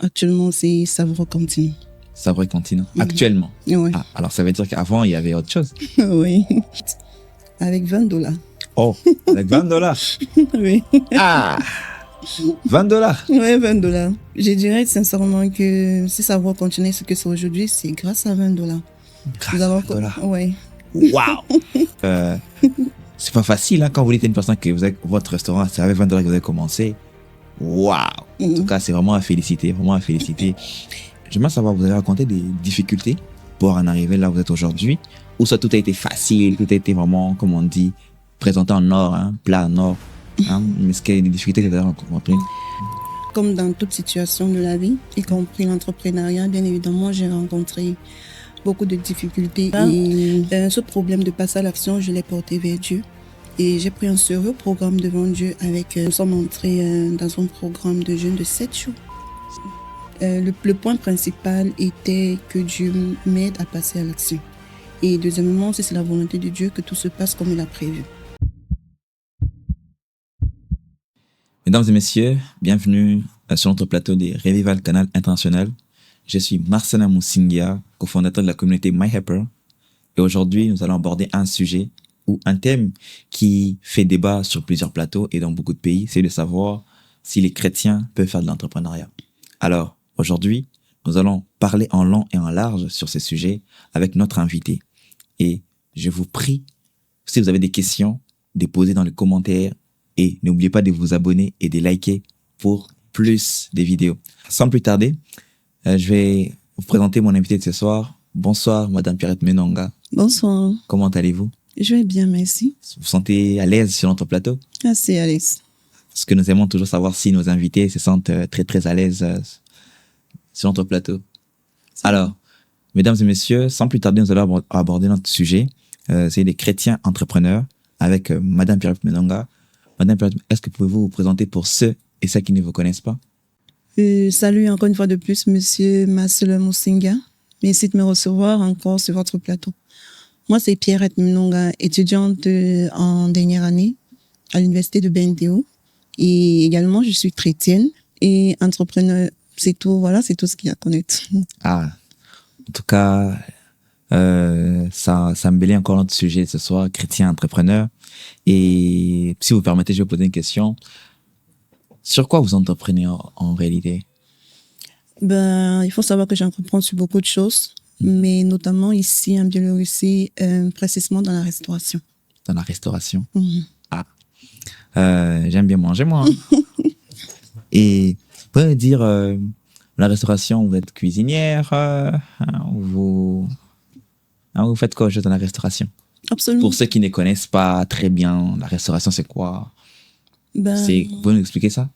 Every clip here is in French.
Actuellement, c'est Savoureux Cantine. Savoureux Cantine. Actuellement. Oui. Ah, alors ça veut dire qu'avant, il y avait autre chose. Oui. Avec $20. Oh, avec $20. Oui. Ah, $20. Oui, $20. Je dirais sincèrement que si Savoureux continue ce que c'est aujourd'hui, c'est grâce à $20. Grâce à $20. Oui. Waouh. C'est pas facile quand vous dites à une personne que votre restaurant, c'est avec $20 que vous avez commencé. Waouh. En tout cas, c'est vraiment à féliciter, vraiment à féliciter. J'aimerais savoir, vous avez raconté des difficultés pour en arriver là où vous êtes aujourd'hui, ou ça tout a été facile, tout a été vraiment, comme on dit, présenté en or, plat en or. Mais est-ce qu'il y a des difficultés que vous avez rencontrées? Comme dans toute situation de la vie, y compris l'entrepreneuriat, bien évidemment, j'ai rencontré beaucoup de difficultés. Et ce problème de passer à l'action, je l'ai porté vers Dieu. Et j'ai pris un sérieux programme devant Dieu avec, nous sommes entrés dans un programme de jeûne de 7 jours. Le point principal était que Dieu m'aide à passer à l'action. Et deuxièmement, c'est la volonté de Dieu que tout se passe comme il a prévu. Mesdames et messieurs, bienvenue sur notre plateau des Revival Canal International. Je suis Marcena Musingia, cofondateur de la communauté MyHelper. Et aujourd'hui, nous allons aborder un sujet ou un thème qui fait débat sur plusieurs plateaux et dans beaucoup de pays, c'est de savoir si les chrétiens peuvent faire de l'entrepreneuriat. Alors, aujourd'hui, nous allons parler en long et en large sur ces sujets avec notre invité. Et je vous prie, si vous avez des questions, de les poser dans les commentaires et n'oubliez pas de vous abonner et de liker pour plus de vidéos. Sans plus tarder, je vais vous présenter mon invité de ce soir. Bonsoir, Madame Pierrette Menonga. Bonsoir. Comment allez-vous? Je vais bien, merci. Vous vous sentez à l'aise sur notre plateau? Assez à l'aise. Parce que nous aimons toujours savoir si nos invités se sentent très très à l'aise sur notre plateau. Alors, mesdames et messieurs, sans plus tarder, nous allons aborder notre sujet. C'est les chrétiens entrepreneurs avec Madame Pierrette Menonga. Madame Pierrette, est-ce que pouvez-vous vous présenter pour ceux et celles qui ne vous connaissent pas? Salut encore une fois de plus, Monsieur Marcel Musinga. Merci de me recevoir encore sur votre plateau. Moi, c'est Pierrette Menonga, étudiante en dernière année à l'université de BNTO. Et également, je suis chrétienne et entrepreneur. C'est tout, voilà, c'est tout ce qu'il y a à connaître. Ah, en tout cas, ça embellit encore notre sujet ce soir, chrétien entrepreneur. Et si vous permettez, je vais vous poser une question. Sur quoi vous entreprenez en réalité? Il faut savoir que j'entreprends sur beaucoup de choses, mais notamment ici en Biélorussie, précisément dans la restauration. Dans la restauration? Mm-hmm. Ah, j'aime bien manger, moi. Et vous pouvez me dire, la restauration, vous êtes cuisinière, vous faites quoi dans la restauration? Absolument. Pour ceux qui ne connaissent pas très bien, la restauration, c'est quoi? Vous pouvez nous expliquer ça?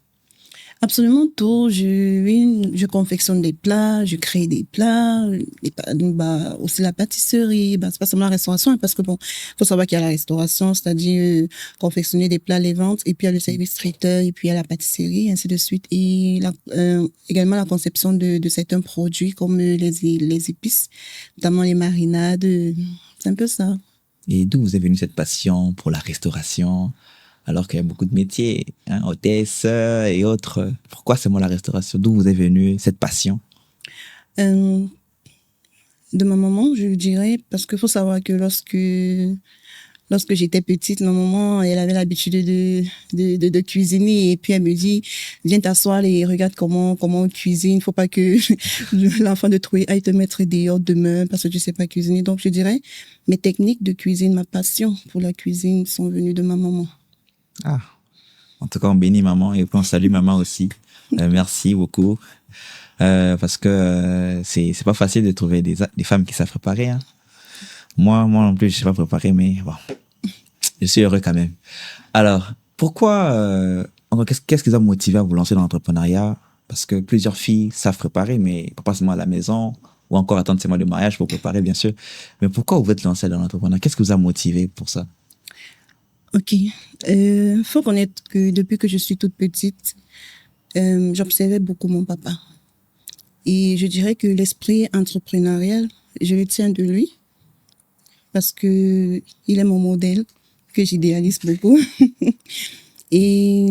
Absolument tout. Je confectionne des plats, je crée des plats, aussi la pâtisserie. C'est pas seulement la restauration, parce que faut savoir qu'il y a la restauration, c'est-à-dire confectionner des plats, les ventes, et puis il y a le service traiteur, et puis il y a la pâtisserie, ainsi de suite. Et également la conception de certains produits comme les épices, notamment les marinades. C'est un peu ça. Et d'où vous est venue cette passion pour la restauration? Alors qu'il y a beaucoup de métiers, hôtesse et autres. Pourquoi seulement la restauration? D'où vous est venue cette passion? De ma maman, je dirais, parce qu'il faut savoir que lorsque j'étais petite, ma maman, elle avait l'habitude de cuisiner, et puis elle me dit, viens t'asseoir et regarde comment on cuisine. Il faut pas que l'enfant de trouver aille te mettre dehors demain parce que tu sais pas cuisiner. Donc je dirais, mes techniques de cuisine, ma passion pour la cuisine sont venues de ma maman. Ah, en tout cas, on bénit maman et puis on salue maman aussi. Merci beaucoup. Parce que c'est pas facile de trouver des femmes qui savent préparer. Moi non plus, je sais pas préparer, mais bon, je suis heureux quand même. Alors, pourquoi, qu'est-ce qui vous a motivé à vous lancer dans l'entrepreneuriat? Parce que plusieurs filles savent préparer, mais pas seulement à la maison, ou encore attendre 6 mois de mariage pour préparer, bien sûr. Mais pourquoi vous êtes lancé dans l'entrepreneuriat? Qu'est-ce qui vous a motivé pour ça? Ok. Faut connaître que depuis que je suis toute petite, j'observais beaucoup mon papa. Et je dirais que l'esprit entrepreneurial, je le tiens de lui parce que il est mon modèle que j'idéalise beaucoup. Et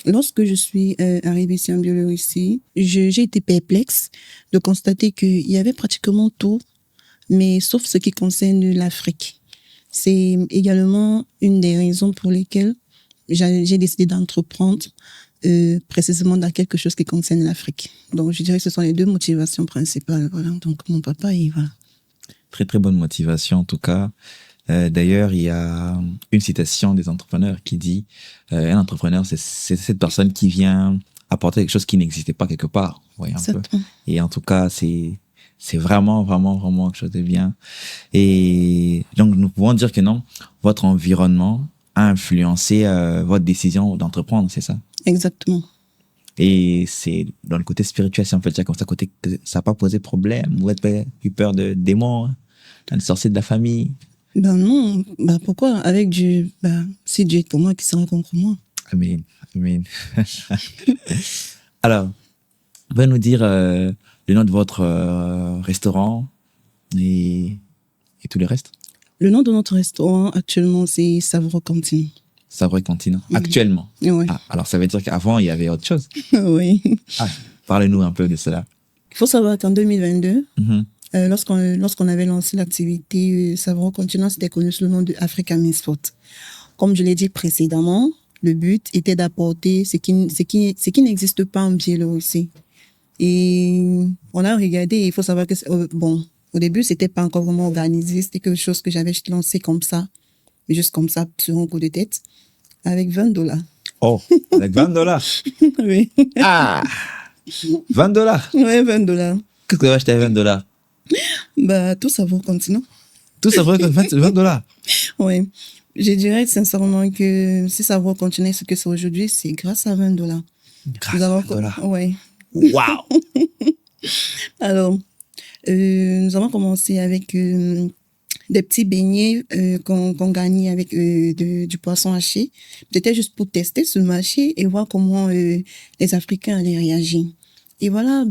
lorsque je suis arrivée ici en Biélorussie, j'ai été perplexe de constater qu'il y avait pratiquement tout, mais sauf ce qui concerne l'Afrique. C'est également une des raisons pour lesquelles j'ai décidé d'entreprendre précisément dans quelque chose qui concerne l'Afrique. Donc, je dirais que ce sont les deux motivations principales. Voilà. Donc, mon papa, il va. Très, très bonne motivation, en tout cas. D'ailleurs, il y a une citation des entrepreneurs qui dit un entrepreneur, c'est cette personne qui vient apporter quelque chose qui n'existait pas quelque part. Vous voyez un peu. Et en tout cas, c'est vraiment, vraiment, vraiment quelque chose de bien. Et donc, nous pouvons dire que non, votre environnement a influencé votre décision d'entreprendre, c'est ça? Exactement. Et c'est dans le côté spirituel, si on peut dire comme ça, côté que ça n'a pas posé problème. Vous n'avez pas eu peur de démons, de sorciers de la famille? Ben non, ben pourquoi? Avec Dieu, ben, si Dieu est pour moi, qui sera contre moi? Amen. Amen. Alors, vous pouvez nous dire le nom de votre restaurant et tout le reste? Le nom de notre restaurant, actuellement, c'est Savoureux Cantine. Savoureux Cantine. Actuellement? Oui. Ah, alors, ça veut dire qu'avant, il y avait autre chose? Oui. Ah, parlez-nous un peu de cela. Il faut savoir qu'en 2022, lorsqu'on avait lancé l'activité Savoureux Continent, c'était connu sous le nom de Africa Means Food. Comme je l'ai dit précédemment, le but était d'apporter ce qui n'existe pas en Biélorussie. Et on a regardé, il faut savoir que, au début, c'était pas encore vraiment organisé, c'était quelque chose que j'avais lancé comme ça, juste comme ça, sur un coup de tête, avec $20. Oh, avec $20? Oui. Ah! $20? Ouais, $20. Qu'est-ce que vous avez acheté avec $20? Bah, tout Savoureux Continent. Tout ça vrai que $20? Oui. Je dirais sincèrement que si Savoureux Continent ce que c'est aujourd'hui, c'est grâce à $20. Grâce à $20? Oui. Waouh! Alors, nous avons commencé avec des petits beignets qu'on gagnait avec du poisson haché. C'était juste pour tester ce marché et voir comment les Africains allaient réagir. Et voilà,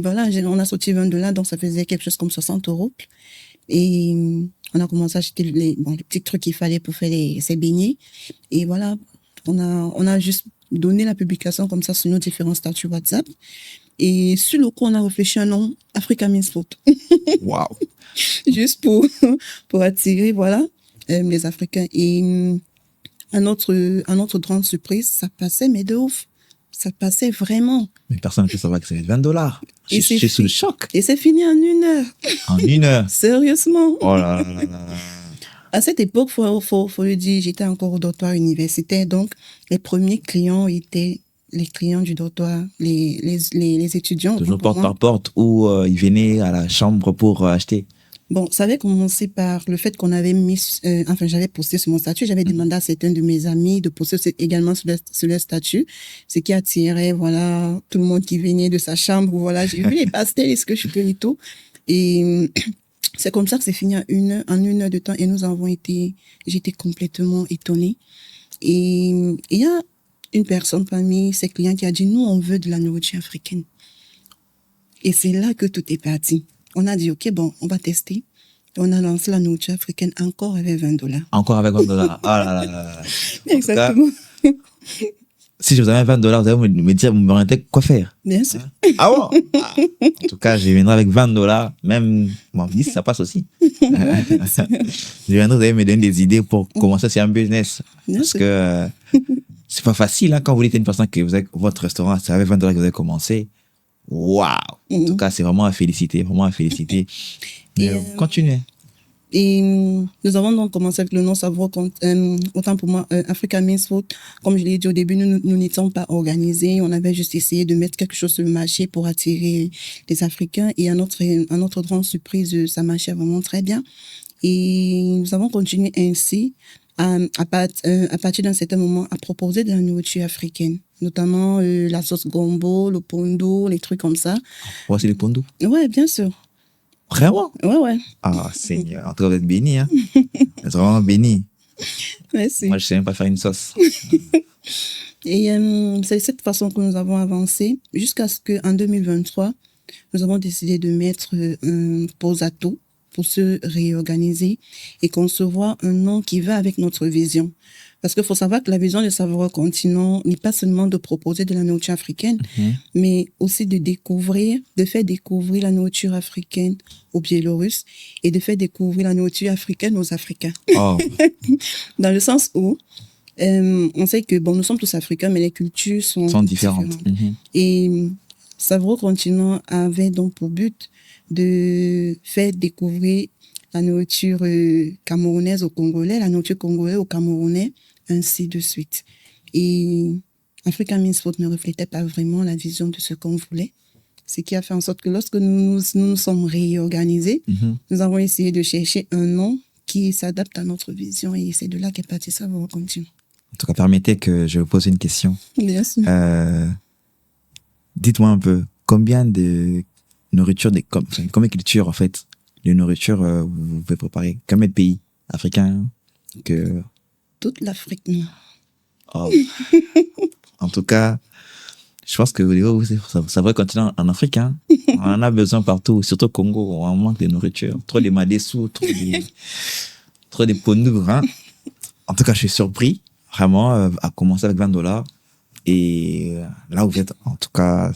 voilà, on a sorti $20, donc ça faisait quelque chose comme 60 €. Et on a commencé à acheter les petits trucs qu'il fallait pour faire ces beignets. Et voilà, on a juste donné la publication comme ça sur nos différents statuts WhatsApp. Et sur le coup, on a réfléchi à un nom, Africa Means Food. Waouh! Juste pour attirer, voilà, les Africains. Et à notre grande surprise, ça passait, mais de ouf. Ça passait vraiment. Mais personne ne peut savoir que c'est $20. Je suis sous le choc. Et c'est fini en 1 heure. En 1 heure? Sérieusement. Oh là là là là. À cette époque, faut le dire, j'étais encore au dortoir universitaire. Donc, les premiers clients étaient les clients du dortoir, les étudiants. Toujours porte par porte ou ils venaient à la chambre pour acheter? Bon, ça avait commencé par le fait qu'on avait mis, j'avais posté sur mon statut, j'avais demandé à certains de mes amis de poster également sur leur statut, ce qui attirait, voilà, tout le monde qui venait de sa chambre, voilà, j'ai vu les pastels, est-ce que je peux et tout. Et c'est comme ça que c'est fini en 1 heure de temps et j'étais complètement étonnée. Et il y a une personne parmi ses clients qui a dit, nous, on veut de la nourriture africaine. Et c'est là que tout est parti. On a dit, OK, bon, on va tester. On a lancé la nourriture africaine encore avec $20. Encore avec $20? Ah là là là. Exactement. Cas, si je vous avais $20, vous allez me dire, vous me demandez quoi faire? Bien sûr. Ah bon? Ah. En tout cas, je viendrai avec $20. Même, bon, 10, ça passe aussi. Je viendrai, vous allez me donner des idées pour commencer sur un business. Bien Parce sûr. que c'est pas facile, hein, quand vous dites à une personne que votre restaurant, c'est avec $20 que vous avez commencé. Waouh! En tout cas, c'est vraiment à féliciter, vraiment à féliciter. Mais continuez. Et nous avons donc commencé avec le nom Savoureux, autant pour moi, Africa Means Food. Comme je l'ai dit au début, nous n'étions pas organisés. On avait juste essayé de mettre quelque chose sur le marché pour attirer les Africains. Et à notre grande surprise, ça marchait vraiment très bien. Et nous avons continué ainsi à partir d'un certain moment à proposer de la nourriture africaine, notamment la sauce gombo, le pondo, les trucs comme ça. Ouais, c'est le pondo? Ouais, bien sûr. Vraiment? Ouais. Ah, Seigneur, en tout cas, vous êtes béni, hein? Vous êtes vraiment béni. Merci. Moi, je sais même pas faire une sauce. Et c'est de cette façon que nous avons avancé jusqu'à ce qu'en 2023, nous avons décidé de mettre pause à tout pour se réorganiser et concevoir un nom qui va avec notre vision. Parce qu'il faut savoir que la vision de Savoureux Continent n'est pas seulement de proposer de la nourriture africaine, mais aussi de faire découvrir la nourriture africaine aux Biélorusses et de faire découvrir la nourriture africaine aux Africains. Oh. Dans le sens où on sait que nous sommes tous africains, mais les cultures sont différentes. Et Savoureux Continent avait donc pour but de faire découvrir la nourriture camerounaise aux Congolais, la nourriture congolaise aux Camerounais, ainsi de suite. Et Africa Means Food ne reflétait pas vraiment la vision de ce qu'on voulait. Ce qui a fait en sorte que lorsque nous nous sommes réorganisés, nous avons essayé de chercher un nom qui s'adapte à notre vision et c'est de là qu'est parti Savoureux Continent. En tout cas, permettez que je vous pose une question. Bien sûr. Dites-moi un peu, combien de nourriture, combien de cultures, en fait, de nourriture vous pouvez préparer? Combien de pays africains que... Toute l'Afrique. Oh. En tout cas, je pense que ça va continuer en Afrique. Hein. On en a besoin partout, surtout au Congo. On manque de nourriture. Trop de madessous, trop de ponours. Hein. En tout cas, je suis surpris, vraiment, à commencer avec $20. Et là où vous êtes, en tout cas,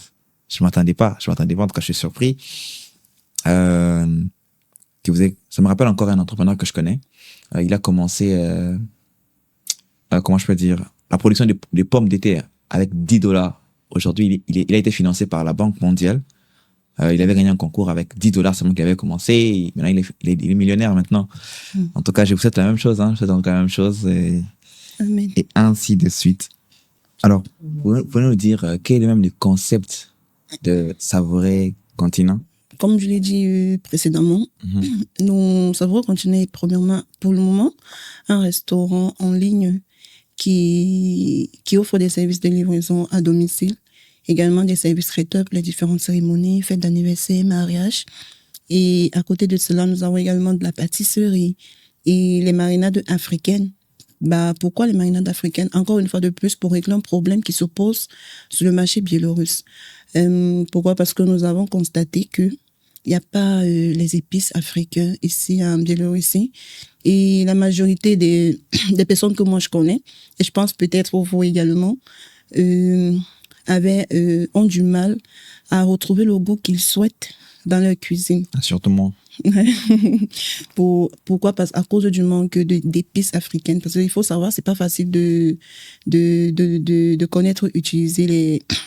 je m'attendais pas. En tout cas, je suis surpris. Ça me rappelle encore un entrepreneur que je connais. Il a commencé, comment je peux dire, la production de pommes d'été avec $10. Aujourd'hui, il a été financé par la Banque mondiale. Il avait gagné un concours avec $10 seulement qu'il avait commencé. Et maintenant, il est millionnaire maintenant. En tout cas, je vous souhaite la même chose. Hein. Je vous souhaite la même chose. Amen. Et ainsi de suite. Alors, vous pouvez nous dire quel est même le concept de Savoureux Continent? Comme je l'ai dit précédemment, Savoureux Continent est premièrement, pour le moment, un restaurant en ligne qui offre des services de livraison à domicile, également des services traiteurs pour les différentes cérémonies, fêtes d'anniversaire, mariage. Et à côté de cela, nous avons également de la pâtisserie et les marinades africaines. Pourquoi les marinades africaines? Encore une fois de plus, pour régler un problème qui s'oppose sur le marché biélorusse. Pourquoi? Parce que nous avons constaté que il n'y a pas les épices africaines ici en Biélorussie. Et la majorité des personnes que moi je connais, et je pense peut-être vous également, ont du mal à retrouver le goût qu'ils souhaitent dans leur cuisine. Surtout moi. Pourquoi? Parce à cause du manque d'épices africaines. Parce qu'il faut savoir, c'est pas facile de connaître, utiliser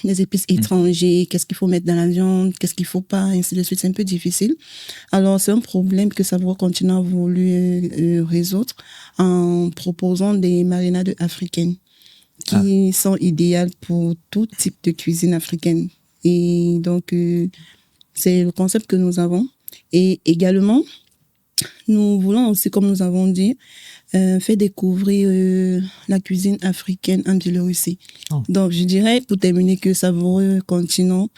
les épices étrangers, qu'est-ce qu'il faut mettre dans la viande, qu'est-ce qu'il faut pas, ainsi de suite. C'est un peu difficile. Alors, c'est un problème que Savoureux Continent a voulu résoudre en proposant des marinades africaines qui sont idéales pour tout type de cuisine africaine. Et donc, c'est le concept que nous avons. Et également, nous voulons aussi, comme nous avons dit, faire découvrir la cuisine africaine en Biélorussie. Donc, je dirais, pour terminer, que Savoureux Continent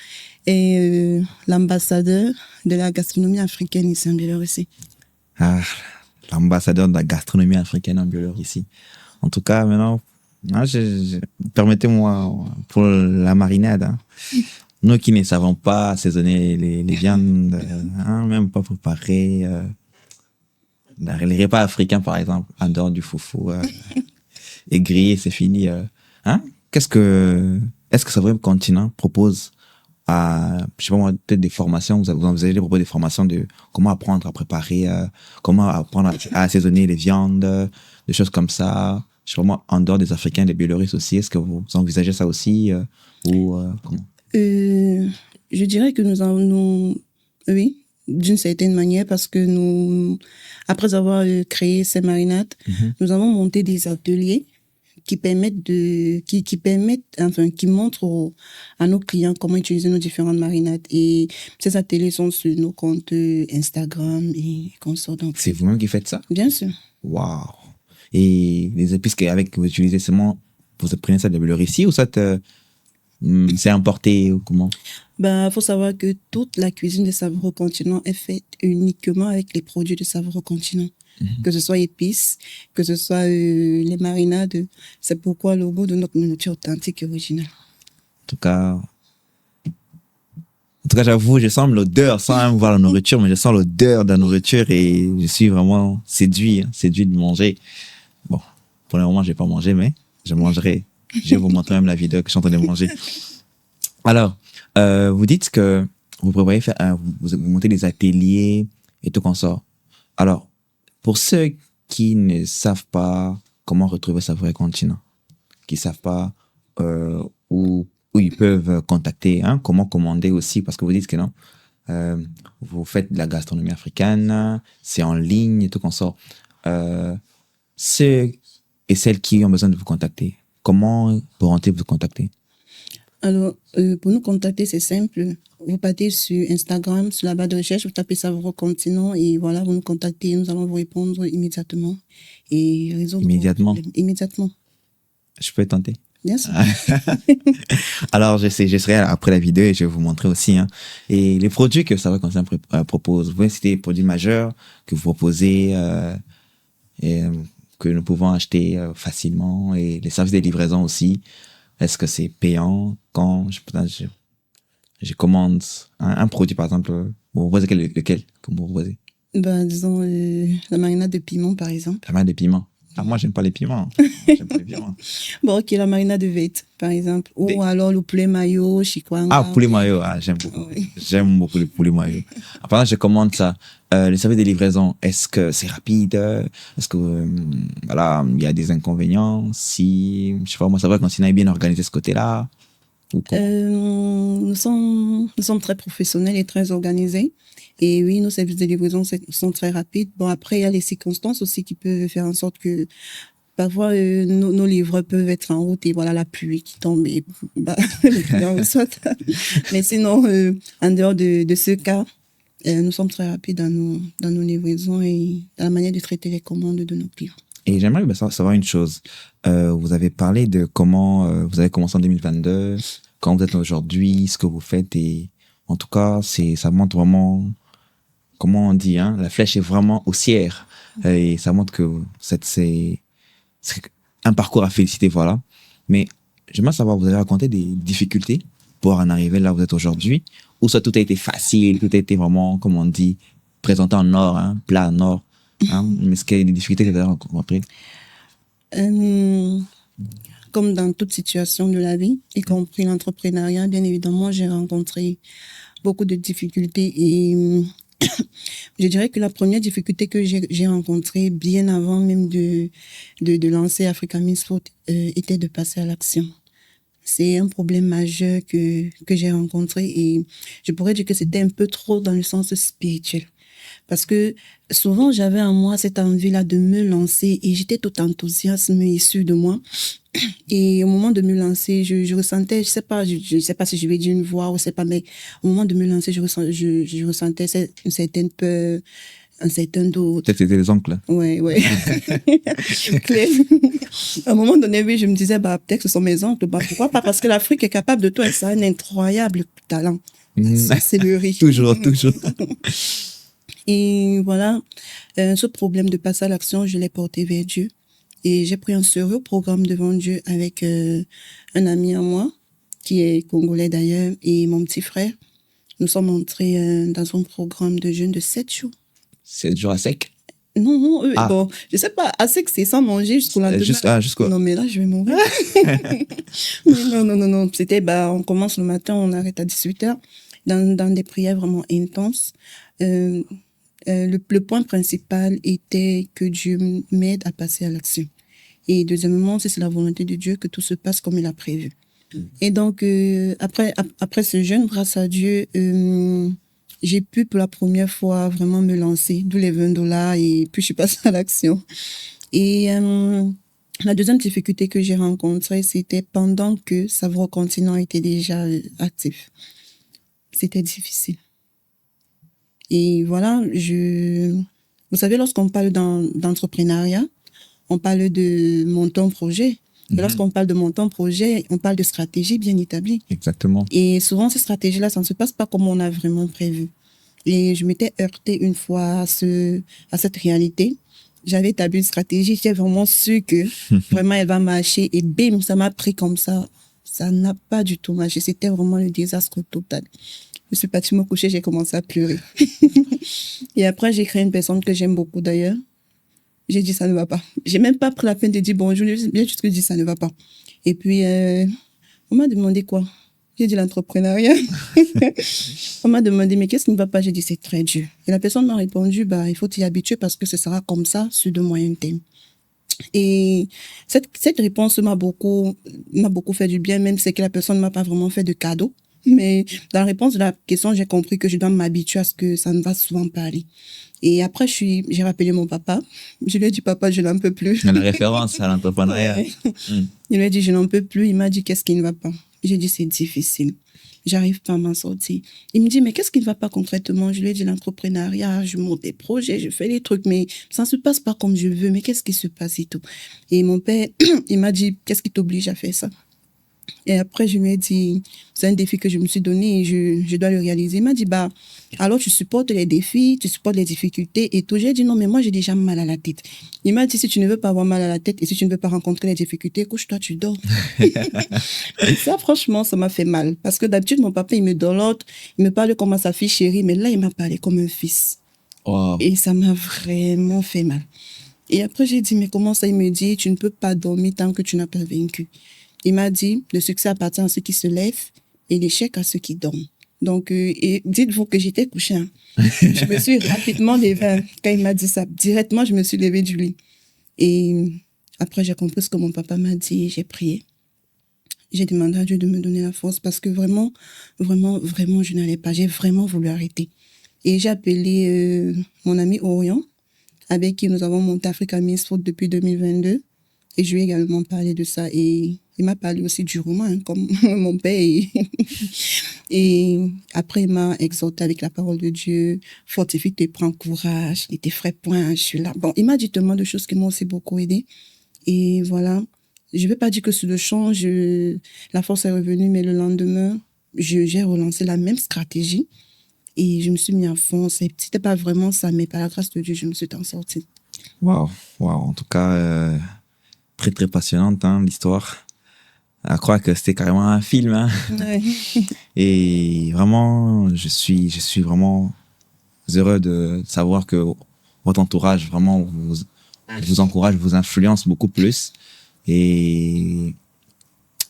est l'ambassadeur de la gastronomie africaine ici en Biélorussie. L'ambassadeur de la gastronomie africaine en Biélorussie. En tout cas, maintenant, permettez-moi pour la marinade. Hein. Nous qui ne savons pas assaisonner les viandes, même pas préparer les repas africains, par exemple, en dehors du foufou, et grillé, c'est fini. Est-ce que Savoureux Continent propose je sais pas moi, peut-être des formations, vous envisagez de proposer des formations de comment apprendre à préparer, comment apprendre à assaisonner les viandes, des choses comme ça. Je sais pas moi, en dehors des Africains, des Biélorusses aussi, est-ce que vous envisagez ça aussi, ou comment? Je dirais que oui, d'une certaine manière, parce que nous, après avoir créé ces marinades, nous avons monté des ateliers qui montrent à nos clients comment utiliser nos différentes marinades. Et ces ateliers sont sur nos comptes Instagram et consorts. C'est vous-même qui faites ça? Bien sûr. Waouh! Et les épices que vous utilisez, seulement, vous prenez ça de Biélorussie ou ça c'est importé ou comment? Faut savoir que toute la cuisine de Savoureux Continent est faite uniquement avec les produits de Savoureux Continent. Que ce soit épices, que ce soit les marinades. C'est pourquoi le goût de notre nourriture authentique et originale. En tout cas, En tout cas, j'avoue, je sens l'odeur, sans même voir la nourriture, mais je sens l'odeur de la nourriture et je suis vraiment séduit, séduit de manger. Bon, pour le moment, je n'ai pas mangé, mais je mangerai. Je vais vous montrer même la vidéo que je suis en train de manger. Alors, vous dites que vous prévoyez faire, vous montez des ateliers et tout comme ça. Alors, pour ceux qui ne savent pas comment retrouver sa vraie continent, qui ne savent pas où ils peuvent contacter, hein, comment commander aussi, parce que vous dites que non, vous faites de la gastronomie africaine, c'est en ligne et tout comme ça. Ceux et celles qui ont besoin de vous contacter, comment pourront-ils vous contacter? Alors, pour nous contacter, c'est simple. Vous partez sur Instagram, sur la barre de recherche, vous tapez Savoureux Continent et voilà, vous nous contactez, nous allons vous répondre immédiatement et résoudre Immédiatement? vos problèmes. Immédiatement. Je peux tenter? Bien sûr. Alors, je serai après la vidéo et je vais vous montrer aussi. Hein. Et les produits que Savoureux Continent propose, vous pouvez citer les produits majeurs que vous proposez et que nous pouvons acheter facilement et les services de livraison aussi. Est-ce que c'est payant quand je commande un produit, par exemple, vous proposez lequel que vous proposez? Ben, disons, la marinade de piment, par exemple. La marinade de piment. Ah, moi, j'aime pas les piments. J'aime pas les piments. Bon, ok, la marinade de vête, par exemple. Ou alors le poulet mayo, chikwanga. Ah, poulet mayo. Ah, j'aime beaucoup. Oui. J'aime beaucoup le poulet mayo. Par exemple, je commande ça. Les services de livraison, est-ce que c'est rapide? Est-ce que, voilà, il y a des inconvénients? Si, je sais pas, moi, ça va quand on est bien organisé ce côté-là? Nous sommes très professionnels et très organisés. Et oui, nos services de livraison sont très rapides. Bon, après, il y a les circonstances aussi qui peuvent faire en sorte que parfois, nos livreurs peuvent être en route et voilà la pluie qui tombe et bah, le client reçoit. Mais sinon, en dehors de ce cas, nous sommes très rapides dans nos livraisons et dans la manière de traiter les commandes de nos clients. Et j'aimerais savoir une chose. Vous avez parlé de comment vous avez commencé en 2022, quand vous êtes aujourd'hui, ce que vous faites et en tout cas, ça montre vraiment, comment on dit, hein, la flèche est vraiment haussière et ça montre que c'est un parcours à féliciter, voilà. Mais j'aimerais savoir, vous avez raconté des difficultés pour en arriver là où vous êtes aujourd'hui, ou ça tout a été facile, tout a été vraiment, comme on dit, présenté en or, hein, plat en or. Hein, mais est-ce qu'il y a des difficultés que vous avez rencontrées? Comme dans toute situation de la vie, y compris l'entrepreneuriat, bien évidemment, j'ai rencontré beaucoup de difficultés et je dirais que la première difficulté que j'ai rencontrée bien avant même de lancer Africa Miss Food était de passer à l'action. C'est un problème majeur que j'ai rencontré et je pourrais dire que c'était un peu trop dans le sens spirituel. Parce que souvent, j'avais en moi cette envie-là de me lancer et j'étais tout enthousiasme issu de moi. Et au moment de me lancer, je ressentais, je sais pas si je vais dire une voix ou je sais pas, mais au moment de me lancer, je ressentais une certaine peur, un certain doute. Peut-être c'était les oncles. Ouais. Claire. À un moment donné, oui, je me disais, bah, peut-être que ce sont mes oncles. Bah, pourquoi pas? Parce que l'Afrique est capable de tout et ça a un incroyable talent. C'est le riz. Toujours. Et voilà, ce problème de passer à l'action, je l'ai porté vers Dieu. Et j'ai pris un sérieux programme devant Dieu avec un ami à moi, qui est congolais d'ailleurs, et mon petit frère. Nous sommes entrés dans un programme de jeûne de 7 jours. 7 jours à sec? Non, bon, je sais pas, à sec, c'est sans manger jusqu'au lendemain. Jusqu'au... Non, mais là, je vais mourir. Non. C'était, on commence le matin, on arrête à 18h, dans des prières vraiment intenses. Le point principal était que Dieu m'aide à passer à l'action. Et deuxièmement, c'est la volonté de Dieu que tout se passe comme il a prévu. Et donc, après ce jeûne, grâce à Dieu, j'ai pu pour la première fois vraiment me lancer, d'où les $20, et puis je suis passée à l'action. Et la deuxième difficulté que j'ai rencontrée, c'était pendant que Savoureux Continent était déjà actif. C'était difficile. Et voilà, vous savez, lorsqu'on parle d'entrepreneuriat, on parle de montant projet. Et lorsqu'on parle de montant projet, on parle de stratégie bien établie. Exactement. Et souvent, ces stratégies-là, ça ne se passe pas comme on a vraiment prévu. Et je m'étais heurtée une fois à cette réalité. J'avais établi une stratégie, j'étais vraiment sûre que vraiment elle va marcher. Et bim, ça m'a pris comme ça. Ça n'a pas du tout marché. C'était vraiment le désastre total. Je suis partie me coucher, j'ai commencé à pleurer. Et après, j'ai créé une personne que j'aime beaucoup d'ailleurs. J'ai dit, ça ne va pas. J'ai même pas pris la peine de dire bonjour. J'ai juste dit, ça ne va pas. Et puis, on m'a demandé quoi? J'ai dit l'entrepreneuriat. On m'a demandé, mais qu'est-ce qui ne va pas? J'ai dit, c'est très dur. Et la personne m'a répondu, il faut t'y habituer parce que ce sera comme ça sur de moyens termes. Et cette réponse m'a beaucoup fait du bien, même si que la personne ne m'a pas vraiment fait de cadeau. Mais dans la réponse de la question, j'ai compris que je dois m'habituer à ce que ça ne va souvent pas aller. Et après, j'ai rappelé mon papa. Je lui ai dit, papa, je n'en peux plus. La référence à l'entrepreneuriat. Ouais. Il m'a dit, je n'en peux plus. Il m'a dit, qu'est-ce qui ne va pas? J'ai dit, c'est difficile. J'arrive pas à m'en sortir. Il me dit, mais qu'est-ce qui ne va pas concrètement? Je lui ai dit, l'entrepreneuriat, je monte des projets, je fais des trucs, mais ça ne se passe pas comme je veux. Mais qu'est-ce qui se passe et tout? Et mon père, il m'a dit, qu'est-ce qui t'oblige à faire ça? Et après, je lui ai dit, c'est un défi que je me suis donné et je dois le réaliser. Il m'a dit, alors tu supportes les défis, tu supportes les difficultés et tout. J'ai dit, non, mais moi, j'ai déjà mal à la tête. Il m'a dit, si tu ne veux pas avoir mal à la tête et si tu ne veux pas rencontrer les difficultés, couche-toi, tu dors. Et ça, franchement, ça m'a fait mal. Parce que d'habitude, mon papa, il me dorlote, il me parle comme à sa fille chérie, mais là, il m'a parlé comme un fils. Wow. Et ça m'a vraiment fait mal. Et après, j'ai dit, mais comment ça? Il me dit, tu ne peux pas dormir tant que tu n'as pas vaincu. Il m'a dit, le succès appartient à ceux qui se lèvent et l'échec à ceux qui dorment. Donc, et dites-vous que j'étais couchée. Hein. Je me suis rapidement levée. Quand il m'a dit ça, directement, je me suis levée du lit. Et après, j'ai compris ce que mon papa m'a dit et j'ai prié. J'ai demandé à Dieu de me donner la force parce que vraiment, je n'allais pas. J'ai vraiment voulu arrêter. Et j'ai appelé mon ami Orion, avec qui nous avons monté Africa Miss Food depuis 2022. Et je lui ai également parlé de ça. Et il m'a parlé aussi du roman, hein, comme mon père. Et après, il m'a exhorté avec la parole de Dieu. Fortifie-toi, prends courage. Il était frais point, je suis là. Bon, il m'a dit tellement de choses qui m'ont aussi beaucoup aidé. Et voilà. Je ne vais pas dire que sur le champ, la force est revenue, mais le lendemain, j'ai relancé la même stratégie. Et je me suis mis à fond. C'était pas vraiment ça, mais par la grâce de Dieu, je me suis en sortie. Wow. En tout cas, très, très passionnante, hein, l'histoire. À croire que c'était carrément un film, hein. Ouais. Et vraiment, je suis vraiment heureux de savoir que votre entourage vraiment vous encourage, vous influence beaucoup plus. Et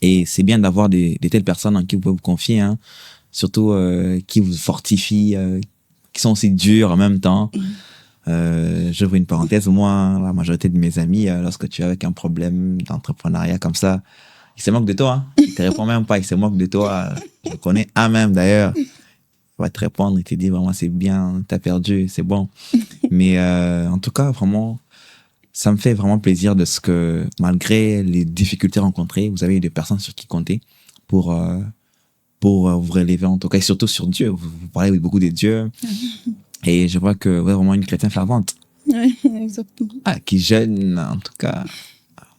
c'est bien d'avoir des telles personnes en qui vous pouvez vous confier, hein. Surtout qui vous fortifient, qui sont aussi durs en même temps. J'ouvre une parenthèse. Moi, la majorité de mes amis, lorsque tu es avec un problème d'entrepreneuriat comme ça, ils se moquent de toi. Hein. Ils te répondent même pas, ils se moquent de toi. Je connais un même d'ailleurs. Il va te répondre, il te dit vraiment c'est bien, t'as perdu, c'est bon. Mais en tout cas, vraiment, ça me fait vraiment plaisir de ce que, malgré les difficultés rencontrées, vous avez des personnes sur qui compter pour vous relever en tout cas, et surtout sur Dieu. Vous parlez beaucoup de Dieu. Et je vois que vous êtes vraiment une chrétienne fervente. Oui, exactement. Ah, qui jeûne, en tout cas.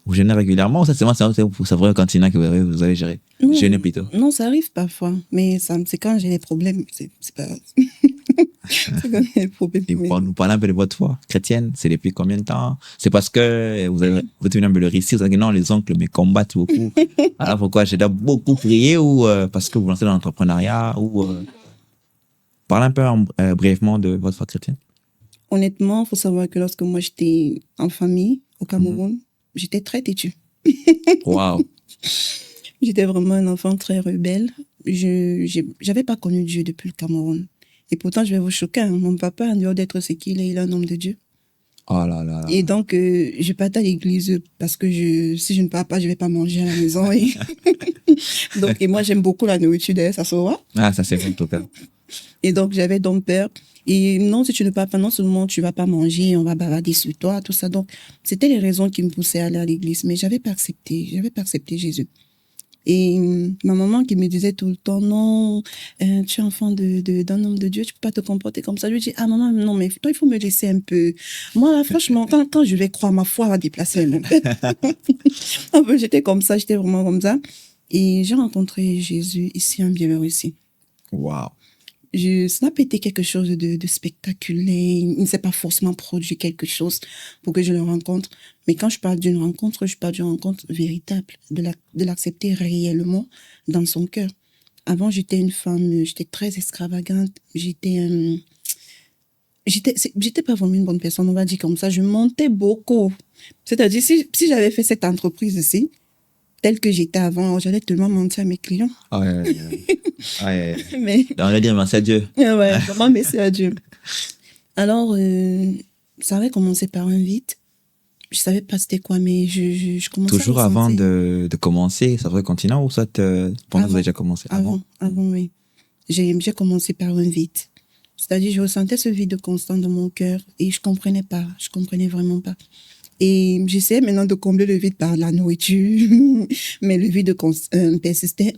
Vous jeûnez régulièrement ou ça, c'est vrai continent que vous avez géré? Jeûner plutôt. Non, ça arrive parfois. Mais c'est quand j'ai des problèmes. C'est pas... c'est quand j'ai des problèmes. Et pour nous parler un peu de votre foi chrétienne, c'est depuis combien de temps? C'est parce que vous êtes venu un peu le récit, vous avez dit non, les oncles me combattent beaucoup. Alors pourquoi je dois beaucoup prier ou parce que vous lancez dans l'entrepreneuriat ou parlez un peu brièvement de votre foi chrétienne. Honnêtement, il faut savoir que lorsque moi j'étais en famille au Cameroun, j'étais très têtue. Wow. J'étais vraiment un enfant très rebelle. J'avais pas connu Dieu depuis le Cameroun. Et pourtant, je vais vous choquer, hein, mon papa, en dehors d'être ce qu'il est, il est un homme de Dieu. Oh là là. Et donc, je partais à l'église parce que si je ne pars pas, je vais pas manger à la maison. Donc, et moi, j'aime beaucoup la nourriture d'ailleurs, ça se voit. Ah, ça c'est vrai, en tout cas. Et donc, j'avais donc peur. Et non, si tu ne pars pas, non seulement tu vas pas manger, on va bavarder sur toi, tout ça. Donc, c'était les raisons qui me poussaient à aller à l'église. Mais j'avais pas accepté Jésus. Et ma maman qui me disait tout le temps, non, tu es enfant d'un homme de Dieu, tu peux pas te comporter comme ça. Je lui dis, ah maman, non, mais toi, il faut me laisser un peu. Moi, là, franchement, quand je vais croire, ma foi va déplacer un peu. J'étais comme ça, j'étais vraiment comme ça. Et j'ai rencontré Jésus ici en Biélorussie. Wow. Ça n'a pas été quelque chose de spectaculaire. Il ne s'est pas forcément produit quelque chose pour que je le rencontre. Mais quand je parle d'une rencontre, je parle d'une rencontre véritable, de l'accepter réellement dans son cœur. Avant, j'étais une femme, j'étais très extravagante. J'étais pas vraiment une bonne personne, on va dire comme ça. Je mentais beaucoup. C'est-à-dire, si j'avais fait cette entreprise ici, telle que j'étais avant, j'allais tellement mentir à mes clients. Ah ouais. Ouais. Mais, On va dire merci à Dieu. ouais, vraiment, merci à Dieu. Alors, ça avait commencé par un vide. Je savais pas c'était quoi, mais je commençais Toujours à avant ressentir. de commencer, ça vrai continent ou soit pendant que vous avez déjà commencé? Avant, oui. J'ai commencé par un vide. C'est-à-dire, je ressentais ce vide constant dans mon cœur et je comprenais pas. Je comprenais vraiment pas. Et j'essayais maintenant de combler le vide par la nourriture, mais le vide persistait.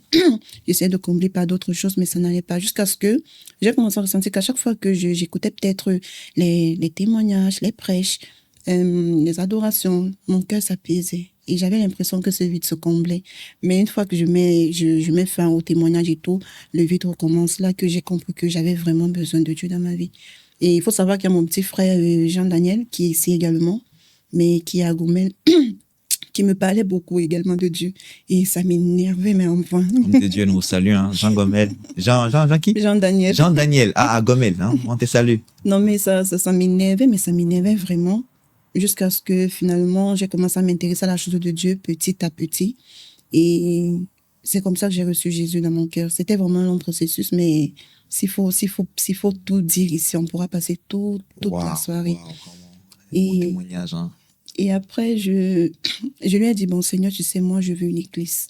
J'essayais de combler par d'autres choses, mais ça n'allait pas. Jusqu'à ce que j'ai commencé à ressentir qu'à chaque fois que j'écoutais peut-être les témoignages, les prêches, les adorations, mon cœur s'apaisait. Et j'avais l'impression que ce vide se comblait. Mais une fois que je mets fin au témoignage et tout, le vide recommence. Là que j'ai compris que j'avais vraiment besoin de Dieu dans ma vie. Et il faut savoir qu'il y a mon petit frère Jean-Daniel qui est ici également, mais qui est à Gomel, qui me parlait beaucoup également de Dieu. Et ça m'énervait, mais enfin. Homme de Dieu, nous vous salue, hein. Jean Gomel. Jean qui? Jean-Daniel. Jean-Daniel. Ah, Gomel, hein. On te salue. Non, mais ça m'énervait, mais ça m'énervait vraiment. Jusqu'à ce que finalement, j'ai commencé à m'intéresser à la chose de Dieu petit à petit. Et c'est comme ça que j'ai reçu Jésus dans mon cœur. C'était vraiment un long processus, mais s'il faut tout dire ici, on pourra passer toute la soirée. Bon témoignage, hein. Et après, je lui ai dit, bon Seigneur, tu sais, moi, je veux une église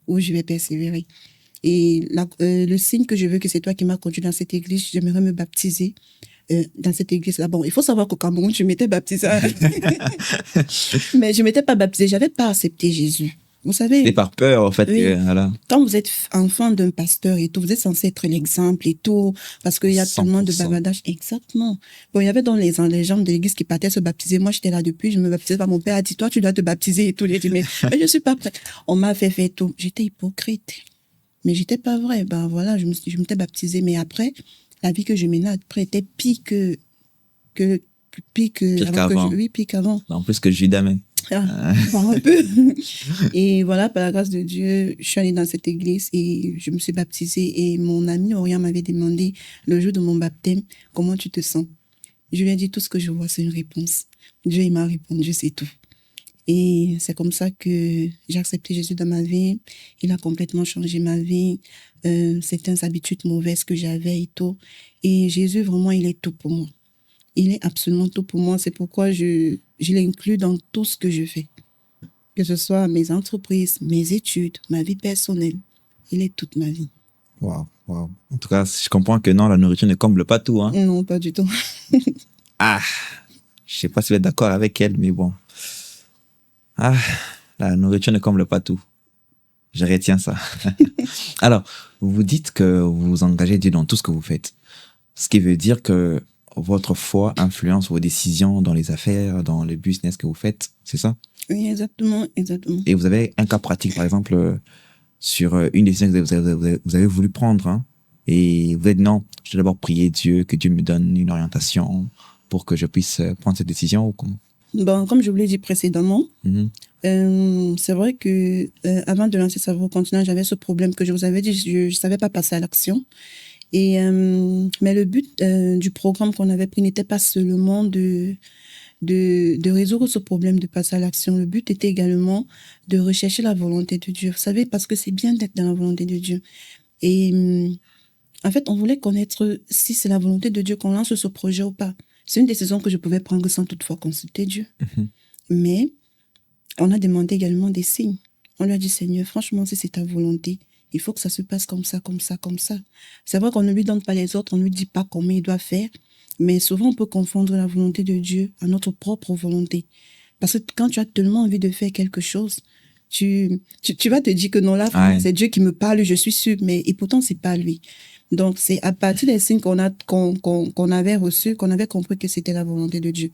où je vais persévérer. Et le signe que je veux que c'est toi qui m'as conduit dans cette église, j'aimerais me baptiser dans cette église-là. Bon, il faut savoir qu'au Cameroun, je m'étais baptisée. Mais je m'étais pas baptisée, j'avais pas accepté Jésus. Vous savez. C'est par peur, en fait. Oui. Voilà. Quand vous êtes enfant d'un pasteur et tout, vous êtes censé être l'exemple et tout, parce qu'il y a tellement de bavardage. Exactement. Bon, il y avait dans les gens de l'église qui partaient se baptiser. Moi, j'étais là depuis, je me baptisais pas. Mon père a dit, toi, tu dois te baptiser et tout. J'ai dit, mais je suis pas prête. On m'a fait tout. J'étais hypocrite. Mais j'étais pas vraie. Ben voilà, je m'étais baptisée. Mais après, la vie que je menais après était pire qu'avant. Oui, pire qu'avant. En plus que Judas même. Un peu. Et voilà, par la grâce de Dieu, je suis allée dans cette église et je me suis baptisée. Et mon ami Orient m'avait demandé, le jour de mon baptême, comment tu te sens? Je lui ai dit, tout ce que je vois, c'est une réponse. Dieu, il m'a répondu, c'est tout. Et c'est comme ça que j'ai accepté Jésus dans ma vie. Il a complètement changé ma vie. Certaines habitudes mauvaises que j'avais et tout. Et Jésus, vraiment, il est tout pour moi. Il est absolument tout pour moi. C'est pourquoi je l'inclus dans tout ce que je fais. Que ce soit mes entreprises, mes études, ma vie personnelle. Il est toute ma vie. Waouh. En tout cas, je comprends que non, la nourriture ne comble pas tout, hein. Non, pas du tout. Je sais pas si vous êtes d'accord avec elle, mais bon. La nourriture ne comble pas tout. Je retiens ça. Alors, vous dites que vous engagez Dieu dans tout ce que vous faites. Ce qui veut dire que votre foi influence vos décisions dans les affaires, dans le business que vous faites, c'est ça? Oui, exactement. Et vous avez un cas pratique, par exemple, sur une décision que vous avez voulu prendre, hein, et vous êtes non, je dois d'abord prier Dieu, que Dieu me donne une orientation pour que je puisse prendre cette décision ou comment? Bon, comme je vous l'ai dit précédemment, c'est vrai que avant de lancer Savoureux Continent, j'avais ce problème que je vous avais dit, je savais pas passer à l'action. Et mais le but du programme qu'on avait pris n'était pas seulement de résoudre ce problème de passer à l'action. Le but était également de rechercher la volonté de Dieu. Vous savez, parce que c'est bien d'être dans la volonté de Dieu. Et en fait, on voulait connaître si c'est la volonté de Dieu qu'on lance ce projet ou pas. C'est une décision que je pouvais prendre sans toutefois consulter Dieu. Mais on a demandé également des signes. On lui a dit, Seigneur, franchement, si c'est ta volonté, il faut que ça se passe comme ça, comme ça, comme ça. C'est vrai qu'on ne lui donne pas les autres, on ne lui dit pas comment il doit faire, mais souvent on peut confondre la volonté de Dieu à notre propre volonté. Parce que quand tu as tellement envie de faire quelque chose, tu vas te dire que non, là, c'est Dieu qui me parle, je suis sûre, et pourtant, c'est pas lui. Donc, c'est à partir des signes qu'on avait reçus, qu'on avait compris que c'était la volonté de Dieu.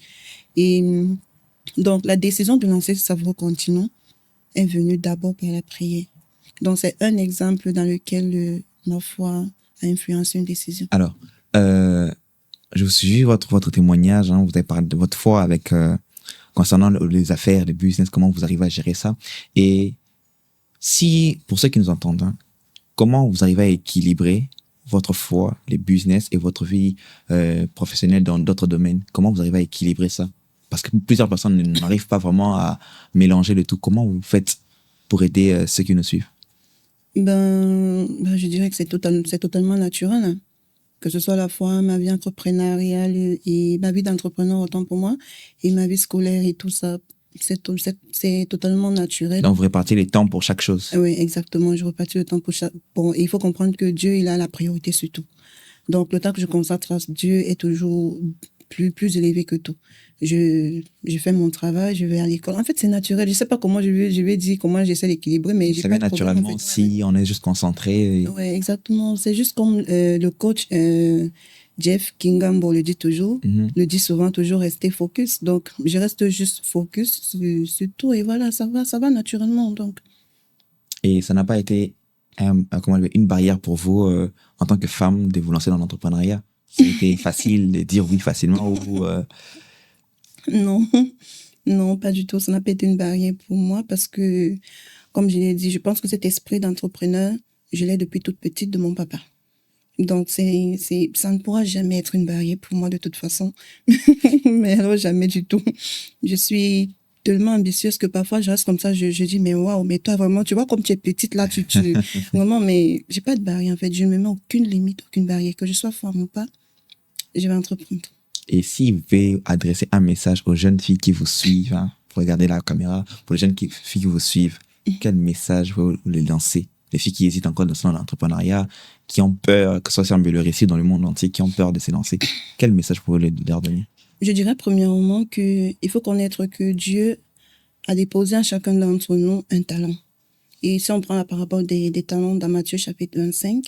Et donc, la décision de lancer Savoureux Continent est venue d'abord par la prière. Donc, c'est un exemple dans lequel ma foi a influencé une décision. Alors, je vous suis votre témoignage, hein, vous avez parlé de votre foi avec concernant les affaires, les business, comment vous arrivez à gérer ça. Et si, pour ceux qui nous entendent, hein, comment vous arrivez à équilibrer votre foi, les business et votre vie professionnelle dans d'autres domaines? Comment vous arrivez à équilibrer ça? Parce que plusieurs personnes n'arrivent pas vraiment à mélanger le tout. Comment vous faites pour aider ceux qui nous suivent? Je dirais que c'est totalement naturel, hein. Que ce soit à la fois ma vie entrepreneuriale et ma vie d'entrepreneur autant pour moi, et ma vie scolaire et tout ça. C'est totalement naturel. Donc, vous répartissez les temps pour chaque chose. Oui, exactement. Je répartis le temps pour chaque... Bon, il faut comprendre que Dieu, il a la priorité sur tout. Donc, le temps que je consacre à Dieu est toujours plus élevé que tout. Je fais mon travail, je vais à l'école. En fait, c'est naturel. Je sais pas comment je vais dire comment j'essaie d'équilibrer, mais ça vient naturellement en fait. Si on est juste concentré. Oui, exactement. C'est juste comme le coach Jeff Kingambo le dit toujours, le dit souvent, toujours rester focus. Donc, je reste juste focus sur tout et voilà, ça va naturellement. Donc. Et ça n'a pas été une barrière pour vous en tant que femme de vous lancer dans l'entrepreneuriat? C'était facile de dire oui facilement ou Non, pas du tout. Ça n'a pas été une barrière pour moi parce que, comme je l'ai dit, je pense que cet esprit d'entrepreneur, je l'ai depuis toute petite de mon papa. Donc, ça ne pourra jamais être une barrière pour moi de toute façon. Mais alors, jamais du tout. Je suis tellement ambitieuse que parfois, je reste comme ça, je dis, mais waouh, mais toi, vraiment, tu vois, comme tu es petite là, vraiment, mais j'ai pas de barrière, en fait. Je ne me mets aucune limite, aucune barrière. Que je sois femme ou pas, je vais entreprendre. Et si vous pouvez adresser un message aux jeunes filles qui vous suivent, hein, pour regarder la caméra, pour les jeunes filles qui vous suivent, quel message vous les lancez? Les filles qui hésitent encore dans l'entrepreneuriat, qui ont peur, que ce soit le récit dans le monde entier, qui ont peur de se lancer. Quel message vous voulez leur donner? Je dirais premièrement qu'il faut connaître que Dieu a déposé à chacun d'entre nous un talent. Et si on prend la parabole des talents dans Matthieu chapitre 25,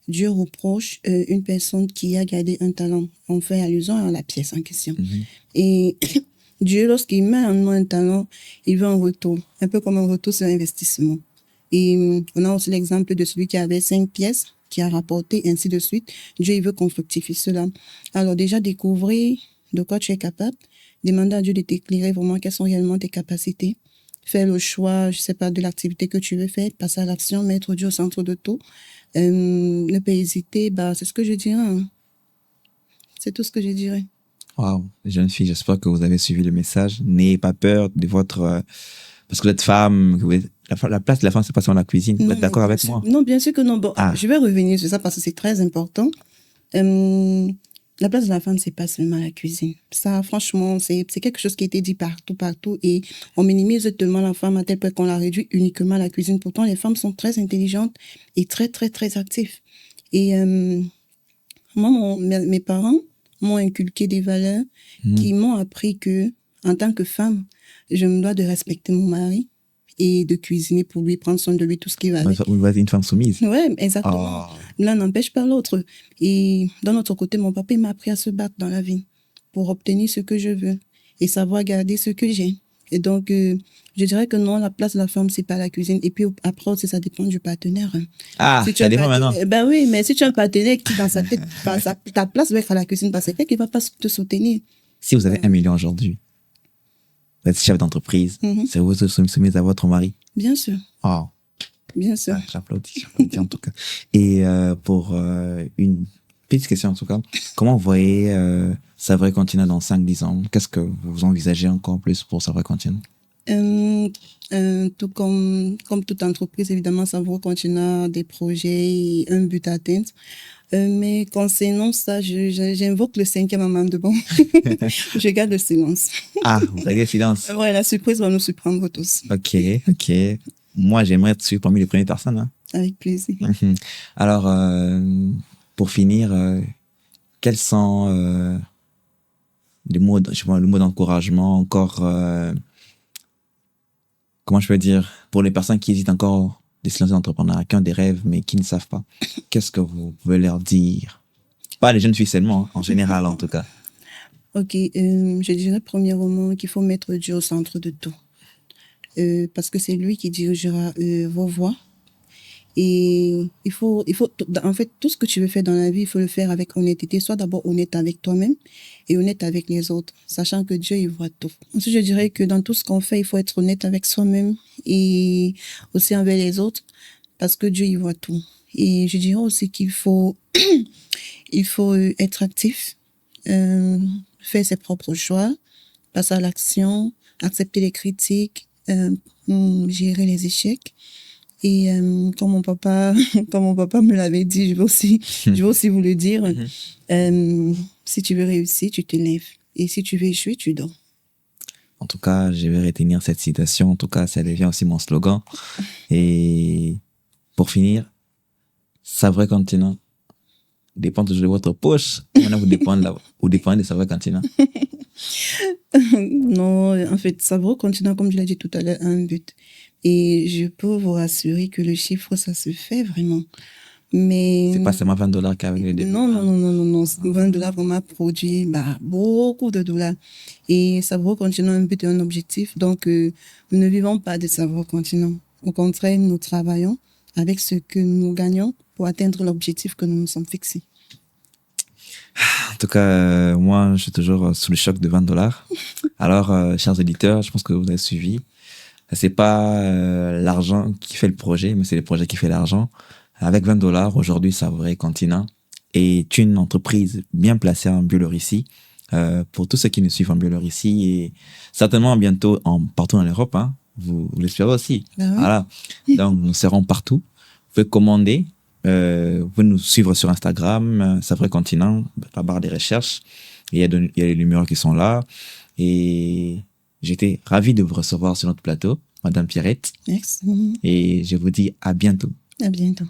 Dieu reproche une personne qui a gardé un talent. On fait allusion à la pièce en question. Et Dieu, lorsqu'il met en nous un talent, il veut un retour, un peu comme un retour sur investissement. Et on a aussi l'exemple de celui qui avait 5 pièces, qui a rapporté, ainsi de suite. Dieu, il veut qu'on fructifie cela. Alors déjà, découvrir de quoi tu es capable, demander à Dieu de t'éclairer vraiment quelles sont réellement tes capacités, faire le choix, je sais pas, de l'activité que tu veux faire, passer à l'action, mettre Dieu au centre de tout. Ne pas hésiter, c'est ce que je dirais. Hein. C'est tout ce que je dirais. Waouh, jeune fille, j'espère que vous avez suivi le message. N'ayez pas peur de votre... parce que vous êtes femme, la place de la femme, c'est pas seulement la cuisine. Vous êtes d'accord avec moi? Non, bien sûr que non. Bon, je vais revenir sur ça parce que c'est très important. La place de la femme, c'est pas seulement la cuisine. Ça, franchement, c'est quelque chose qui a été dit partout. Et on minimise tellement la femme à tel point qu'on la réduit uniquement à la cuisine. Pourtant, les femmes sont très intelligentes et très, très, très actives. Et moi, mes parents m'ont inculqué des valeurs qui m'ont appris que, en tant que femme, je me dois de respecter mon mari et de cuisiner pour lui, prendre soin de lui, tout ce qui va avec. Vous êtes une femme soumise. Ouais, exactement. L'un n'empêche pas l'autre. Et d'un autre côté, mon papa m'a appris à se battre dans la vie pour obtenir ce que je veux et savoir garder ce que j'ai. Et donc, je dirais que non, la place de la femme, c'est pas la cuisine. Et puis après aussi, ça dépend du partenaire. Si ça dépend maintenant. Ben oui, mais si tu as un partenaire qui, dans sa tête, ta place va être à la cuisine, parce que c'est quelqu'un qui va pas te soutenir. Si vous avez 1 million aujourd'hui, vous êtes chef d'entreprise, c'est vous soumise à votre mari? Bien sûr. Oh. Bien sûr. J'applaudis en tout cas. Et pour une petite question en tout cas, comment vous voyez Savoury Continent dans 5-10 ans? Qu'est-ce que vous envisagez encore plus pour Savoury Continent? Tout comme toute entreprise, évidemment, Savoury Continent a des projets et un but à atteindre. Mais concernant ça, j'invoque le 5e amendement. Je garde le silence. Vous gardez le silence? Ouais, la surprise va nous surprendre tous. Ok. Moi, j'aimerais être suivi parmi les premières personnes. Hein. Avec plaisir. Alors, pour finir, quels sont les mots, le mot d'encouragement encore, comment je peux dire, pour les personnes qui hésitent encore de se lancer dans l'entrepreneuriat, qui ont des rêves, mais qui ne savent pas, qu'est-ce que vous pouvez leur dire? Pas les jeunes filles seulement, en général en tout cas. Ok, je dirais premièrement qu'il faut mettre Dieu au centre de tout. Parce que c'est lui qui dirigera vos voies. Et il faut, en fait, tout ce que tu veux faire dans la vie, il faut le faire avec honnêteté. Sois d'abord honnête avec toi-même et honnête avec les autres, sachant que Dieu, il voit tout. Ensuite, je dirais que dans tout ce qu'on fait, il faut être honnête avec soi-même et aussi envers les autres, parce que Dieu, il voit tout. Et je dirais aussi qu'il faut, il faut être actif, faire ses propres choix, passer à l'action, accepter les critiques, gérer les échecs. Et comme mon papa, comme mon papa me l'avait dit, je vais aussi vous le dire. Si tu veux réussir, tu te lèves. Et si tu veux échouer, tu dors. En tout cas, je vais retenir cette citation. En tout cas, ça devient aussi mon slogan. Et pour finir, Savoury Continent dépend toujours de votre poche. Maintenant, vous dépendez de Savoury Continent. Non, en fait, Savoury Continent, comme je l'ai dit tout à l'heure, a un but. Et je peux vous rassurer que le chiffre, ça se fait vraiment. Mais c'est pas seulement $20 qu'avec les débits. Non. $20 vraiment produit beaucoup de dollars. Et Savoury Continent a un but et un objectif. Donc, nous ne vivons pas de Savoury Continent. Au contraire, nous travaillons avec ce que nous gagnons pour atteindre l'objectif que nous nous sommes fixés. En tout cas, moi, je suis toujours sous le choc de $20. Alors, chers auditeurs, je pense que vous avez suivi. C'est pas l'argent qui fait le projet, mais c'est le projet qui fait l'argent. Avec $20, aujourd'hui, Savoury Continent est une entreprise bien placée en Biélorussie. Pour tous ceux qui nous suivent en Biélorussie et certainement bientôt partout en Europe, hein, vous l'espérez aussi. Ah oui. Voilà. Donc, nous serons partout. Vous pouvez commander. Vous pouvez nous suivre sur Instagram, Savoury Continent, la barre des recherches. Il y a les numéros qui sont là. Et j'étais ravi de vous recevoir sur notre plateau, Madame Pierrette. Merci. Et je vous dis à bientôt. À bientôt.